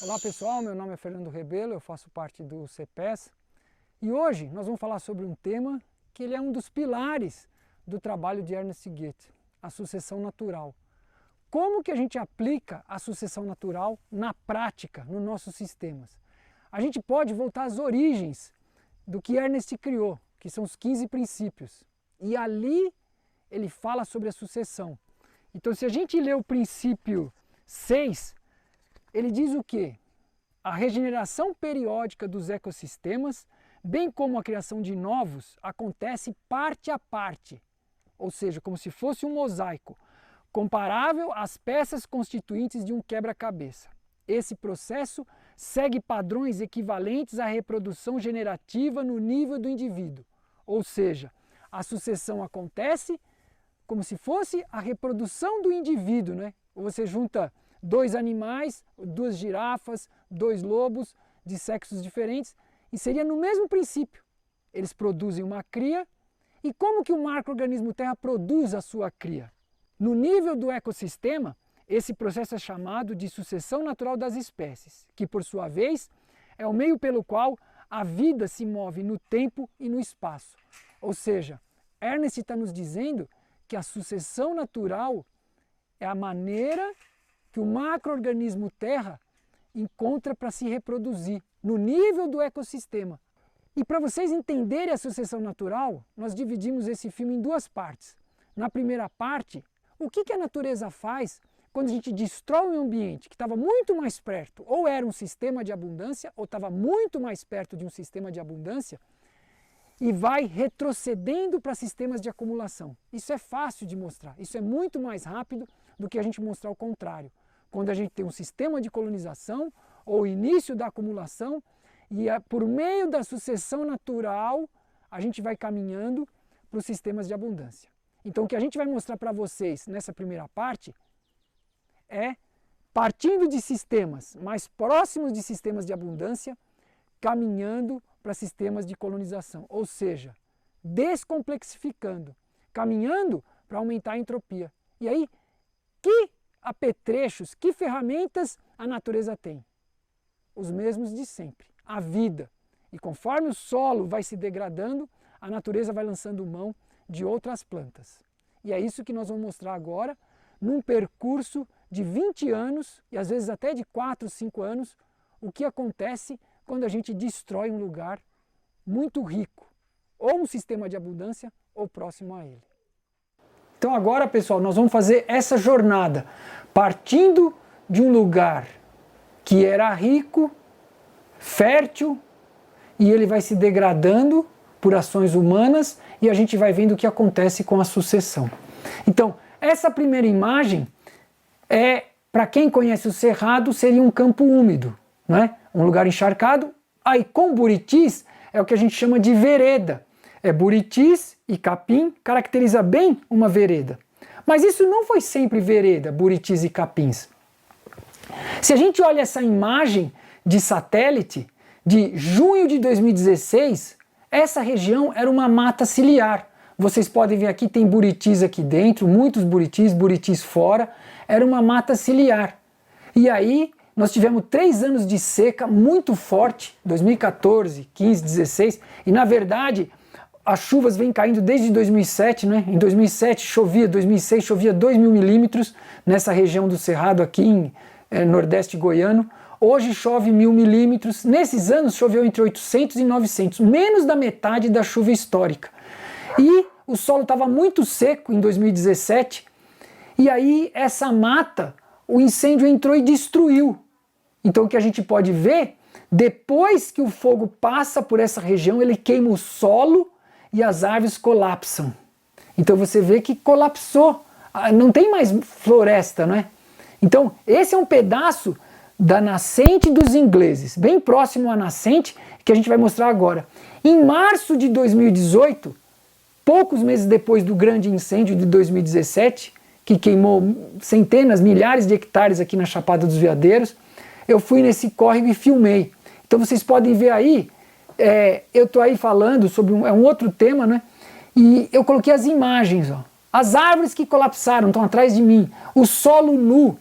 Olá pessoal, meu nome é Fernando Rebelo, eu faço parte do CEPES e hoje nós vamos falar sobre um tema que ele é um dos pilares do trabalho de Ernest Goethe, a sucessão natural. Como que a gente aplica a sucessão natural na prática, nos nossos sistemas? A gente pode voltar às origens do que Ernest criou, que são os 15 princípios, e ali ele fala sobre a sucessão. Então se a gente lê o princípio 6, ele diz o quê? A regeneração periódica dos ecossistemas, bem como a criação de novos, acontece parte a parte, ou seja, como se fosse um mosaico, comparável às peças constituintes de um quebra-cabeça. Esse processo segue padrões equivalentes à reprodução generativa no nível do indivíduo, ou seja, a sucessão acontece como se fosse a reprodução do indivíduo, né? Você junta dois animais, duas girafas, dois lobos de sexos diferentes e seria no mesmo princípio. Eles produzem uma cria e como que o macro-organismo Terra produz a sua cria? No nível do ecossistema, esse processo é chamado de sucessão natural das espécies, que por sua vez é o meio pelo qual a vida se move no tempo e no espaço. Ou seja, Ernest está nos dizendo que a sucessão natural é a maneira que o macro-organismo Terra encontra para se reproduzir no nível do ecossistema. E para vocês entenderem a sucessão natural, nós dividimos esse filme em duas partes. Na primeira parte, o que a natureza faz quando a gente destrói um ambiente que estava muito mais perto, ou era um sistema de abundância, ou estava muito mais perto de um sistema de abundância, e vai retrocedendo para sistemas de acumulação. Isso é fácil de mostrar, isso é muito mais rápido do que a gente mostrar o contrário. Quando a gente tem um sistema de colonização ou início da acumulação e por meio da sucessão natural a gente vai caminhando para os sistemas de abundância. Então o que a gente vai mostrar para vocês nessa primeira parte é partindo de sistemas mais próximos de sistemas de abundância, caminhando para sistemas de colonização, ou seja, descomplexificando, caminhando para aumentar a entropia. E aí, que apetrechos, que ferramentas a natureza tem? Os mesmos de sempre, a vida. E conforme o solo vai se degradando, a natureza vai lançando mão de outras plantas. E é isso que nós vamos mostrar agora, num percurso de 20 anos, e às vezes até de 4, 5 anos, o que acontece quando a gente destrói um lugar muito rico, ou um sistema de abundância, ou próximo a ele. Então agora, pessoal, nós vamos fazer essa jornada, partindo de um lugar que era rico, fértil, e ele vai se degradando por ações humanas, e a gente vai vendo o que acontece com a sucessão. Então, essa primeira imagem para quem conhece o Cerrado, seria um campo úmido, né? Um lugar encharcado. Aí com buritis é o que a gente chama de vereda. Buritis e capim caracteriza bem uma vereda. Mas isso não foi sempre vereda, buritis e capins. Se a gente olha essa imagem de satélite de junho de 2016, essa região era uma mata ciliar. Vocês podem ver aqui, tem buritis aqui dentro, muitos buritis fora. Era uma mata ciliar. E aí nós tivemos 3 anos de seca muito forte, 2014, 15, 16, e na verdade as chuvas vêm caindo desde 2007, né? Em 2007 chovia, 2006 chovia 2.000 milímetros nessa região do Cerrado aqui em Nordeste goiano. Hoje chove 1.000 milímetros, nesses anos choveu entre 800 e 900, menos da metade da chuva histórica. E o solo estava muito seco em 2017, e aí essa mata, o incêndio entrou e destruiu. Então o que a gente pode ver, depois que o fogo passa por essa região, ele queima o solo e as árvores colapsam. Então você vê que colapsou, não tem mais floresta, não é? Então esse é um pedaço da nascente dos ingleses, bem próximo à nascente, que a gente vai mostrar agora. Em março de 2018, poucos meses depois do grande incêndio de 2017, que queimou centenas, milhares de hectares aqui na Chapada dos Veadeiros, eu fui nesse córrego e filmei. Então vocês podem ver aí, eu estou aí falando sobre um outro tema, né? E eu coloquei as imagens, ó. As árvores que colapsaram estão atrás de mim, o solo nu,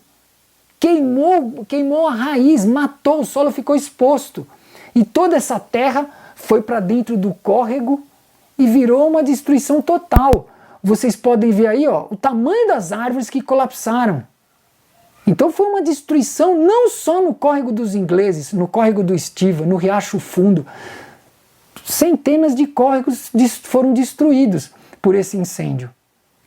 queimou a raiz, matou, o solo ficou exposto. E toda essa terra foi para dentro do córrego e virou uma destruição total. Vocês podem ver aí, ó, o tamanho das árvores que colapsaram. Então foi uma destruição não só no córrego dos ingleses, no córrego do Estiva, no Riacho Fundo. Centenas de córregos foram destruídos por esse incêndio,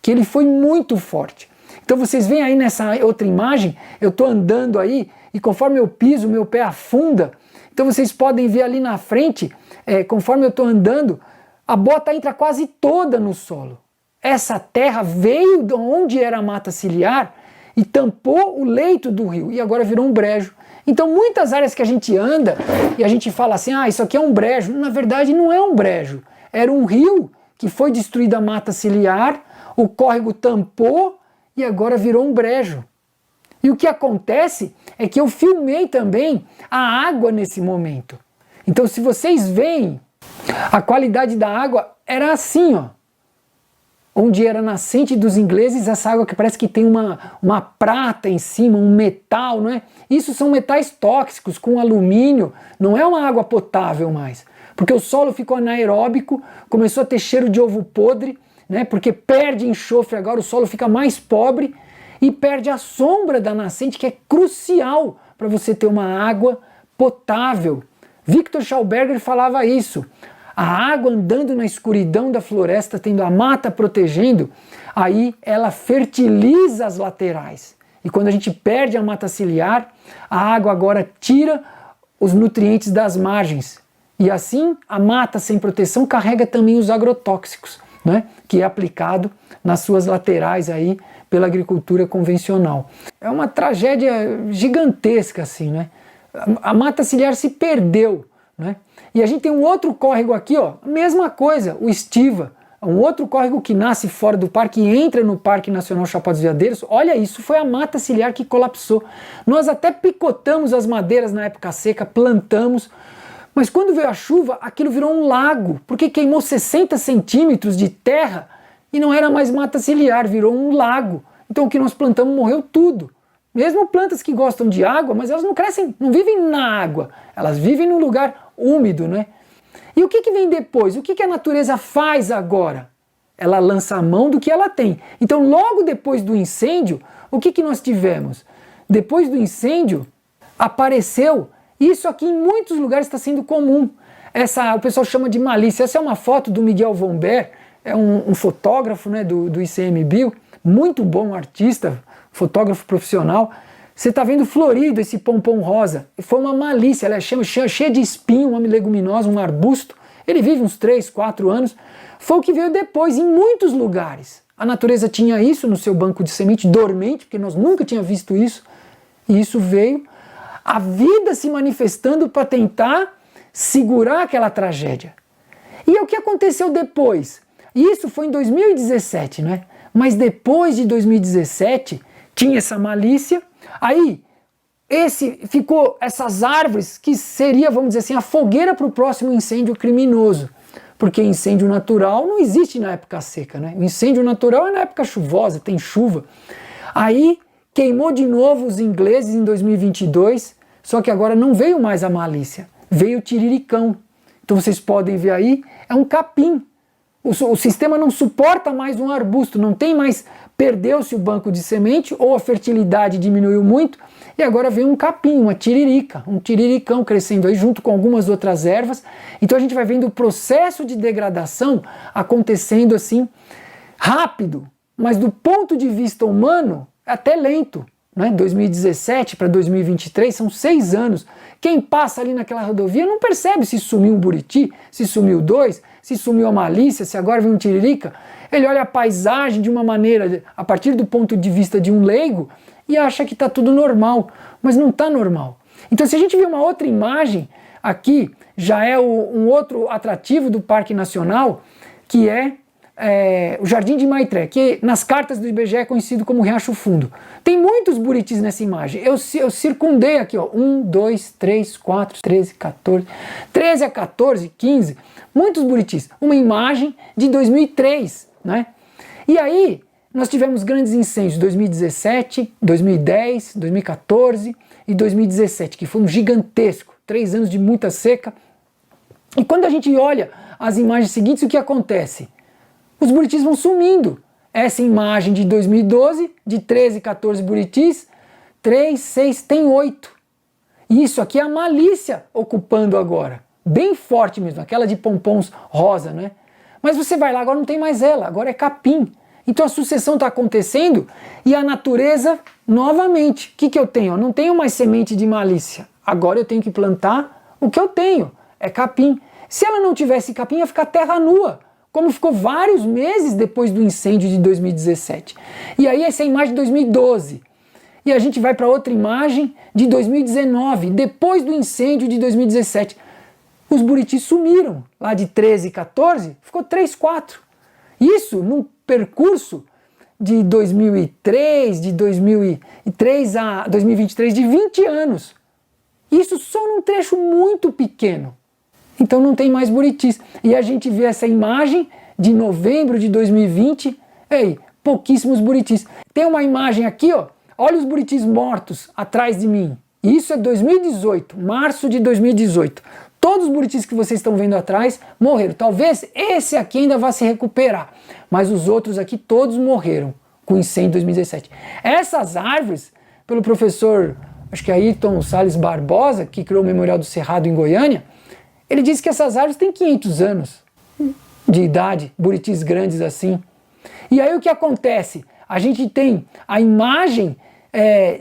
que ele foi muito forte. Então vocês veem aí nessa outra imagem, eu estou andando aí e conforme eu piso, meu pé afunda. Então vocês podem ver ali na frente, conforme eu estou andando, a bota entra quase toda no solo. Essa terra veio de onde era a mata ciliar e tampou o leito do rio e agora virou um brejo. Então muitas áreas que a gente anda e a gente fala assim, ah, isso aqui é um brejo. Na verdade não é um brejo, era um rio que foi destruída a mata ciliar, o córrego tampou e agora virou um brejo. E o que acontece é que eu filmei também a água nesse momento. Então se vocês veem, a qualidade da água era assim, ó. Onde era a nascente dos ingleses, essa água que parece que tem uma prata em cima, um metal, não é? Isso são metais tóxicos com alumínio, não é uma água potável mais. Porque o solo ficou anaeróbico, começou a ter cheiro de ovo podre, né? Porque perde enxofre agora, o solo fica mais pobre e perde a sombra da nascente, que é crucial para você ter uma água potável. Victor Schauberger falava isso. A água andando na escuridão da floresta, tendo a mata protegendo, aí ela fertiliza as laterais. E quando a gente perde a mata ciliar, a água agora tira os nutrientes das margens. E assim, a mata sem proteção carrega também os agrotóxicos, né, que é aplicado nas suas laterais aí pela agricultura convencional. É uma tragédia gigantesca assim, né? A mata ciliar se perdeu, né? E a gente tem um outro córrego aqui, ó, a mesma coisa, o Estiva, um outro córrego que nasce fora do parque e entra no Parque Nacional Chapada dos Veadeiros. Olha isso, foi a mata ciliar que colapsou. Nós até picotamos as madeiras na época seca, plantamos, mas quando veio a chuva, aquilo virou um lago, porque queimou 60 centímetros de terra e não era mais mata ciliar, virou um lago. Então o que nós plantamos morreu tudo. Mesmo plantas que gostam de água, mas elas não crescem, não vivem na água, elas vivem num lugar úmido, né? E o que vem depois? O que a natureza faz agora? Ela lança a mão do que ela tem. Então logo depois do incêndio, o que nós tivemos? Depois do incêndio, apareceu, isso aqui em muitos lugares está sendo comum, o pessoal chama de malícia. Essa é uma foto do Miguel Vomber, é um fotógrafo, né, do ICMBio, muito bom artista, fotógrafo profissional. Você está vendo florido esse pompom rosa. Foi uma malícia, ela é cheia de espinho, uma leguminosa, um arbusto. Ele vive uns 3, 4 anos. Foi o que veio depois, em muitos lugares. A natureza tinha isso no seu banco de semente, dormente, porque nós nunca tínhamos visto isso. E isso veio, a vida se manifestando para tentar segurar aquela tragédia. E é o que aconteceu depois. Isso foi em 2017, né? Mas depois de 2017, tinha essa malícia. Aí, ficou essas árvores que seria, vamos dizer assim, a fogueira para o próximo incêndio criminoso. Porque incêndio natural não existe na época seca, né? O incêndio natural é na época chuvosa, tem chuva. Aí, queimou de novo os ingleses em 2022, só que agora não veio mais a malícia, veio o tiriricão. Então vocês podem ver aí, é um capim. O sistema não suporta mais um arbusto, não tem mais, perdeu-se o banco de semente ou a fertilidade diminuiu muito e agora vem um capim, uma tiririca, um tiriricão crescendo aí junto com algumas outras ervas. Então a gente vai vendo o processo de degradação acontecendo assim rápido, mas do ponto de vista humano é até lento, né? 2017 para 2023 são 6 anos. Quem passa ali naquela rodovia não percebe se sumiu um buriti, se sumiu 2, se sumiu a malícia, se agora vem um tiririca. Ele olha a paisagem de uma maneira, a partir do ponto de vista de um leigo, e acha que está tudo normal, mas não está normal. Então se a gente vê uma outra imagem, aqui já é um outro atrativo do Parque Nacional, que é o Jardim de Maitré, que nas cartas do IBGE é conhecido como Riacho Fundo. Tem muitos buritis nessa imagem. Eu circundei aqui, ó, 1, 2, 3, 4, 13, 14, 13 a 14, 15, muitos buritis. Uma imagem de 2003, né? E aí, nós tivemos grandes incêndios em 2017, 2010, 2014 e 2017, que foi um gigantesco, 3 anos de muita seca. E quando a gente olha as imagens seguintes, o que acontece? Os buritis vão sumindo. Essa imagem de 2012, de 13, 14 buritis, 3, 6, tem 8. E isso aqui é a malícia ocupando agora. Bem forte mesmo, aquela de pompons rosa, né? Mas você vai lá, agora não tem mais ela, agora é capim. Então a sucessão está acontecendo e a natureza, novamente, o que eu tenho? Eu não tenho mais semente de malícia. Agora eu tenho que plantar o que eu tenho, é capim. Se ela não tivesse capim, ia ficar terra nua, como ficou vários meses depois do incêndio de 2017. E aí essa é a imagem de 2012. E a gente vai para outra imagem de 2019, depois do incêndio de 2017. Os buritis sumiram, lá de 13, 14, ficou 3, 4. Isso num percurso de 2003, de 2003 a 2023, de 20 anos. Isso só num trecho muito pequeno. Então não tem mais buritis. E a gente vê essa imagem de novembro de 2020, aí, pouquíssimos buritis. Tem uma imagem aqui, ó, olha os buritis mortos atrás de mim. Isso é 2018, março de 2018. Todos os buritis que vocês estão vendo atrás morreram. Talvez esse aqui ainda vá se recuperar, mas os outros aqui todos morreram com o incêndio de 2017. Essas árvores, pelo professor, acho que é Ayrton Salles Barbosa, que criou o Memorial do Cerrado em Goiânia, ele disse que essas árvores têm 500 anos de idade, buritis grandes assim. E aí o que acontece? A gente tem a imagem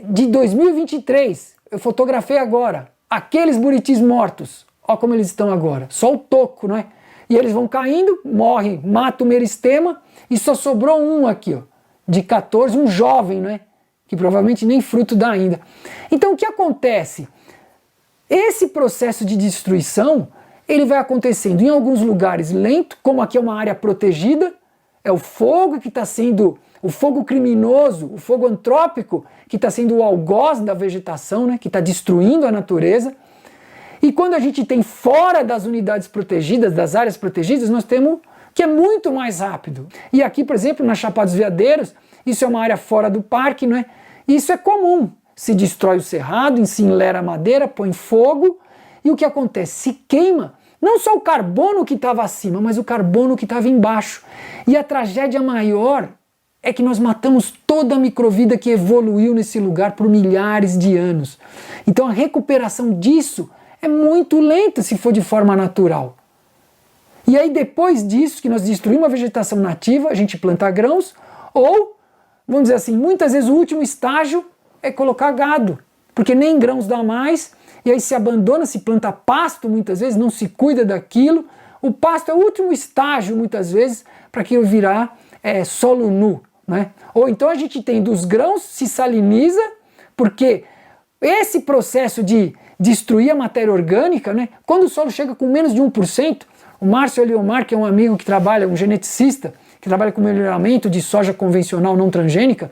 de 2023, eu fotografei agora, aqueles buritis mortos. Olha como eles estão agora, só o toco, não é? E eles vão caindo, morrem, mata o meristema e só sobrou um aqui, ó, de 14, um jovem, não é? Que provavelmente nem fruto dá ainda. Então o que acontece? Esse processo de destruição, ele vai acontecendo em alguns lugares lento, como aqui é uma área protegida, é o fogo que está sendo, o fogo criminoso, o fogo antrópico, que está sendo o algoz da vegetação, né? Que está destruindo a natureza. E quando a gente tem fora das unidades protegidas, das áreas protegidas, nós temos que é muito mais rápido. E aqui, por exemplo, na Chapada dos Veadeiros, isso é uma área fora do parque, não é? Isso é comum. Se destrói o cerrado, encinera a madeira, põe fogo, e o que acontece? Se queima não só o carbono que estava acima, mas o carbono que estava embaixo. E a tragédia maior é que nós matamos toda a microvida que evoluiu nesse lugar por milhares de anos. Então a recuperação disso é muito lenta se for de forma natural. E aí depois disso, que nós destruímos a vegetação nativa, a gente planta grãos, ou, vamos dizer assim, muitas vezes o último estágio é colocar gado, porque nem grãos dá mais, e aí se abandona, se planta pasto muitas vezes, não se cuida daquilo. O pasto é o último estágio muitas vezes para aquilo virar solo nu, né? Ou então a gente tem dos grãos, se saliniza, porque esse processo de destruir a matéria orgânica, né? Quando o solo chega com menos de 1%, o Márcio Eliomar, que é um amigo que trabalha, um geneticista, que trabalha com melhoramento de soja convencional não transgênica,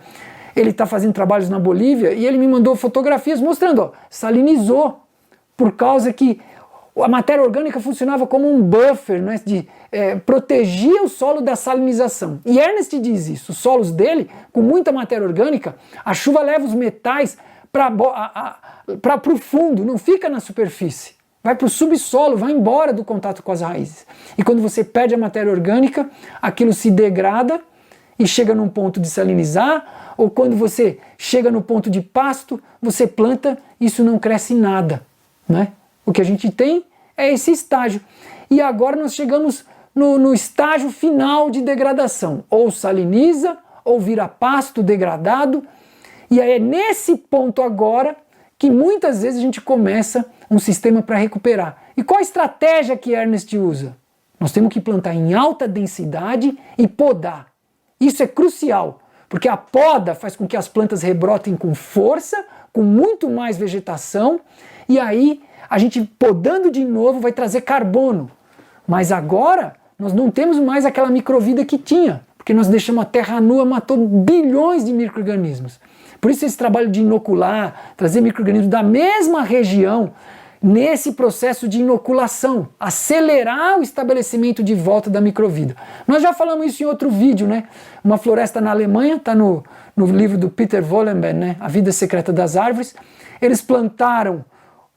ele está fazendo trabalhos na Bolívia e ele me mandou fotografias mostrando, ó, salinizou, por causa que a matéria orgânica funcionava como um buffer, né, protegia o solo da salinização. E Ernest diz isso, os solos dele, com muita matéria orgânica, a chuva leva os metais para o fundo, não fica na superfície. Vai para o subsolo, vai embora do contato com as raízes. E quando você perde a matéria orgânica, aquilo se degrada e chega num ponto de salinizar, ou quando você chega no ponto de pasto, você planta, isso não cresce nada, né? O que a gente tem é esse estágio. E agora nós chegamos no estágio final de degradação. Ou saliniza, ou vira pasto degradado. E aí é nesse ponto agora que muitas vezes a gente começa um sistema para recuperar. E qual a estratégia que Ernest usa? Nós temos que plantar em alta densidade e podar. Isso é crucial, porque a poda faz com que as plantas rebrotem com força, com muito mais vegetação, e aí a gente podando de novo vai trazer carbono. Mas agora nós não temos mais aquela microvida que tinha, porque nós deixamos a terra nua, matou bilhões de micro-organismos. Por isso esse trabalho de inocular, trazer micro-organismos da mesma região nesse processo de inoculação, acelerar o estabelecimento de volta da microvida. Nós já falamos isso em outro vídeo, né? Uma floresta na Alemanha, está no livro do Peter Wollenberg, né? A Vida Secreta das Árvores. Eles plantaram,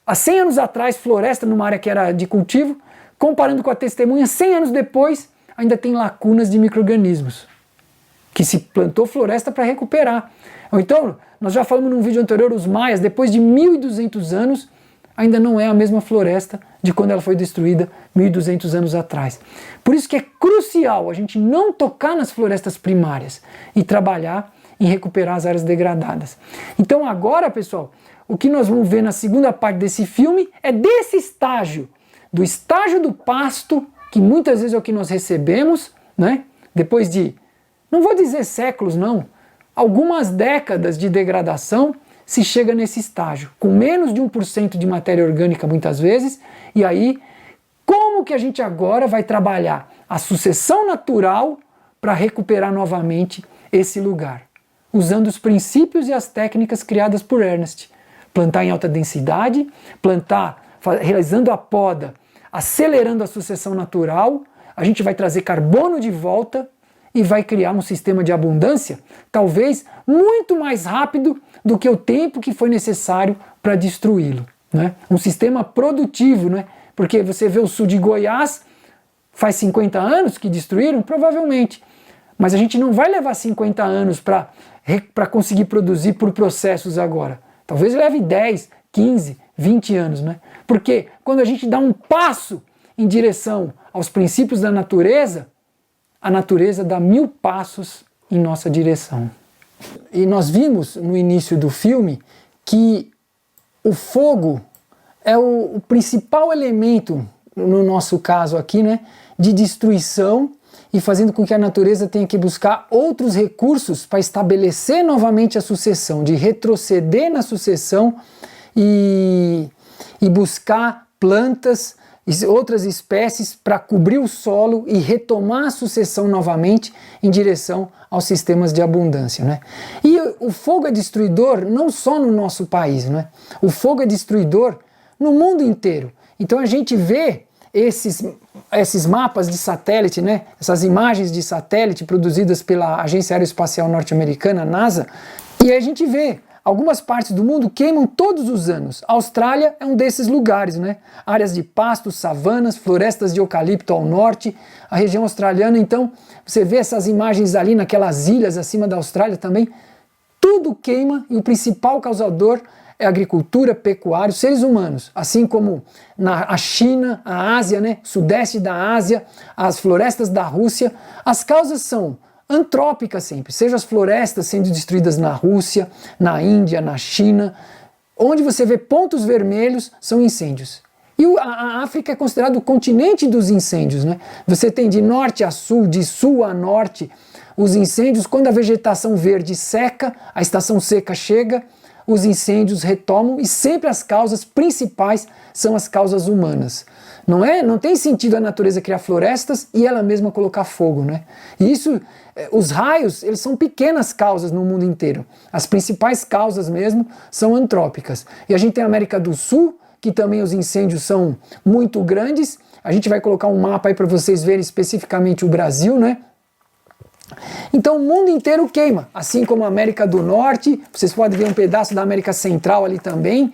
há 100 anos atrás, floresta numa área que era de cultivo, comparando com a testemunha, 100 anos depois, ainda tem lacunas de micro-organismos, que se plantou floresta para recuperar. Então, nós já falamos num vídeo anterior, os maias, depois de 1.200 anos, ainda não é a mesma floresta de quando ela foi destruída 1.200 anos atrás. Por isso que é crucial a gente não tocar nas florestas primárias e trabalhar em recuperar as áreas degradadas. Então agora, pessoal, o que nós vamos ver na segunda parte desse filme é desse estágio, do estágio do pasto, que muitas vezes é o que nós recebemos, né? Depois de, não vou dizer séculos não, algumas décadas de degradação, se chega nesse estágio, com menos de 1% de matéria orgânica muitas vezes, e aí, como que a gente agora vai trabalhar a sucessão natural para recuperar novamente esse lugar? Usando os princípios e as técnicas criadas por Ernst. Plantar em alta densidade, plantar realizando a poda, acelerando a sucessão natural, a gente vai trazer carbono de volta e vai criar um sistema de abundância, talvez muito mais rápido do que o tempo que foi necessário para destruí-lo, né? Um sistema produtivo, né? Porque você vê o sul de Goiás, faz 50 anos que destruíram, provavelmente, mas a gente não vai levar 50 anos para conseguir produzir por processos agora. Talvez leve 10, 15, 20 anos, né? Porque quando a gente dá um passo em direção aos princípios da natureza, a natureza dá 1000 passos em nossa direção. E nós vimos no início do filme que o fogo é o principal elemento, no nosso caso aqui, né, de destruição e fazendo com que a natureza tenha que buscar outros recursos para estabelecer novamente a sucessão, de retroceder na sucessão e buscar plantas e outras espécies para cobrir o solo e retomar a sucessão novamente em direção aos sistemas de abundância, né? E o fogo é destruidor não só no nosso país, né? O fogo é destruidor no mundo inteiro. Então a gente vê esses mapas de satélite, né? Essas imagens de satélite produzidas pela Agência Aeroespacial Norte-Americana, NASA, e aí a gente vê algumas partes do mundo queimam todos os anos. A Austrália é um desses lugares, né? Áreas de pastos, savanas, florestas de eucalipto ao norte, a região australiana. Então, você vê essas imagens ali naquelas ilhas acima da Austrália também. Tudo queima e o principal causador é a agricultura, pecuária, os seres humanos. Assim como a China, a Ásia, né? Sudeste da Ásia, as florestas da Rússia. As causas são antrópica sempre, seja as florestas sendo destruídas na Rússia, na Índia, na China, onde você vê pontos vermelhos são incêndios. E a África é considerado o continente dos incêndios, né? Você tem de norte a sul, de sul a norte, os incêndios, quando a vegetação verde seca, a estação seca chega, os incêndios retomam e sempre as causas principais são as causas humanas. Não tem sentido a natureza criar florestas e ela mesma colocar fogo, né? E isso, os raios, eles são pequenas causas no mundo inteiro. As principais causas mesmo são antrópicas. E a gente tem a América do Sul, que também os incêndios são muito grandes. A gente vai colocar um mapa aí para vocês verem especificamente o Brasil, né? Então o mundo inteiro queima, assim como a América do Norte, vocês podem ver um pedaço da América Central ali também.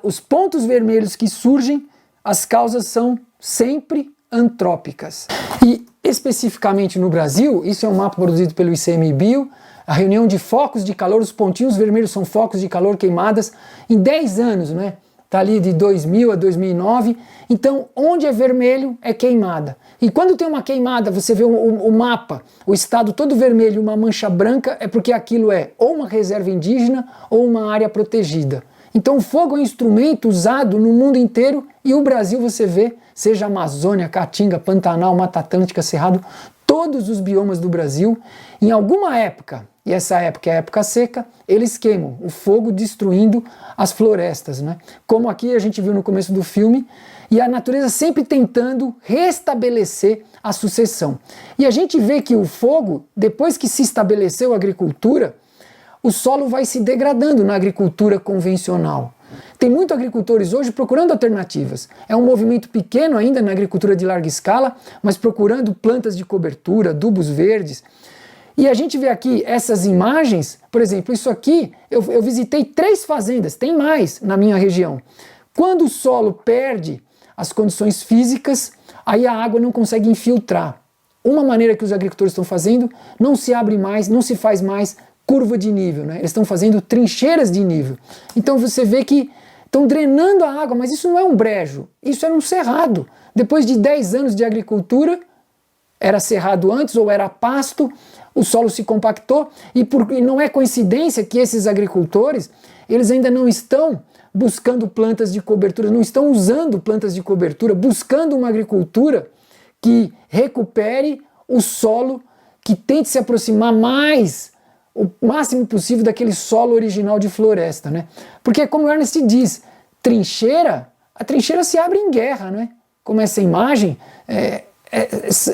Os pontos vermelhos que surgem, as causas são sempre antrópicas. E especificamente no Brasil, isso é um mapa produzido pelo ICMBio, a reunião de focos de calor, os pontinhos vermelhos são focos de calor queimadas em 10 anos, né? Está ali de 2000 a 2009, então onde é vermelho é queimada. E quando tem uma queimada, você vê o mapa, o estado todo vermelho, uma mancha branca, é porque aquilo é ou uma reserva indígena ou uma área protegida. Então o fogo é um instrumento usado no mundo inteiro e o Brasil você vê, seja Amazônia, Caatinga, Pantanal, Mata Atlântica, Cerrado, todos os biomas do Brasil, em alguma época, e essa época é a época seca, eles queimam, o fogo destruindo as florestas, né? Como aqui a gente viu no começo do filme, e a natureza sempre tentando restabelecer a sucessão. E a gente vê que o fogo, depois que se estabeleceu a agricultura, o solo vai se degradando na agricultura convencional. Tem muitos agricultores hoje procurando alternativas. É um movimento pequeno ainda na agricultura de larga escala, mas procurando plantas de cobertura, adubos verdes. E a gente vê aqui essas imagens, por exemplo, isso aqui, eu visitei 3 fazendas, tem mais na minha região. Quando o solo perde as condições físicas, aí a água não consegue infiltrar. Uma maneira que os agricultores estão fazendo, não se abre mais, não se faz mais curva de nível, né? Eles estão fazendo trincheiras de nível. Então você vê que estão drenando a água, mas isso não é um brejo, isso era um cerrado. Depois de 10 anos de agricultura, era cerrado antes ou era pasto, o solo se compactou e não é coincidência que esses agricultores, eles ainda não estão buscando plantas de cobertura, não estão usando plantas de cobertura, buscando uma agricultura que recupere o solo, que tente se aproximar o máximo possível daquele solo original de floresta, né? Porque, como o Ernest diz, a trincheira se abre em guerra, né? Como essa imagem,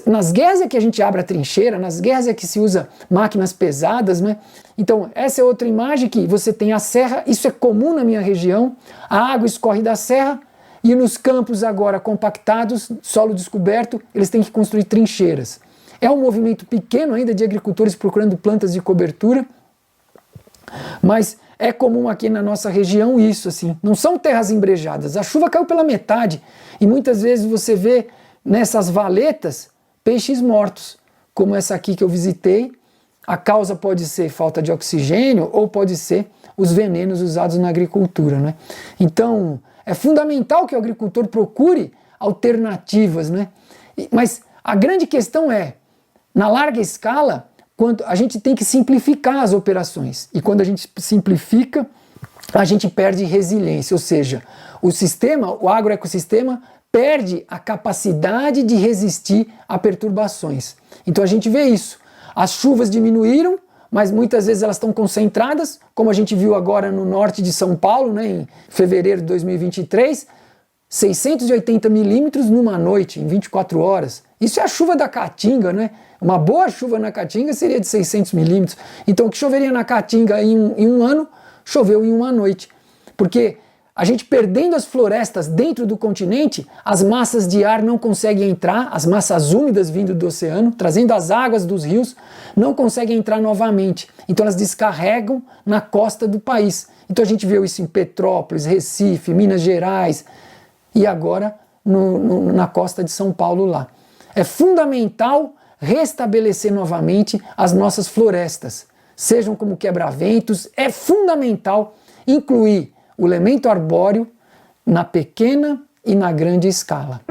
nas guerras é que a gente abre a trincheira, nas guerras é que se usa máquinas pesadas, né? Então, essa é outra imagem que você tem a serra, isso é comum na minha região, a água escorre da serra, e nos campos agora compactados, solo descoberto, eles têm que construir trincheiras. É um movimento pequeno ainda de agricultores procurando plantas de cobertura, mas é comum aqui na nossa região isso, assim. Não são terras embrejadas, a chuva caiu pela metade e muitas vezes você vê nessas valetas peixes mortos, como essa aqui que eu visitei. A causa pode ser falta de oxigênio ou pode ser os venenos usados na agricultura, né? Então, é fundamental que o agricultor procure alternativas, né? Mas a grande questão é, na larga escala, a gente tem que simplificar as operações. E quando a gente simplifica, a gente perde resiliência, ou seja, o agroecossistema perde a capacidade de resistir a perturbações. Então a gente vê isso. As chuvas diminuíram, mas muitas vezes elas estão concentradas, como a gente viu agora no norte de São Paulo, né, em fevereiro de 2023, 680 milímetros numa noite, em 24 horas. Isso é a chuva da Caatinga, né? Uma boa chuva na Caatinga seria de 600 milímetros. Então o que choveria na Caatinga em um ano, choveu em uma noite. Porque a gente perdendo as florestas dentro do continente, as massas de ar não conseguem entrar, as massas úmidas vindo do oceano, trazendo as águas dos rios, não conseguem entrar novamente. Então elas descarregam na costa do país. Então a gente viu isso em Petrópolis, Recife, Minas Gerais e agora na costa de São Paulo lá. É fundamental restabelecer novamente as nossas florestas, sejam como quebra-ventos, é fundamental incluir o elemento arbóreo na pequena e na grande escala.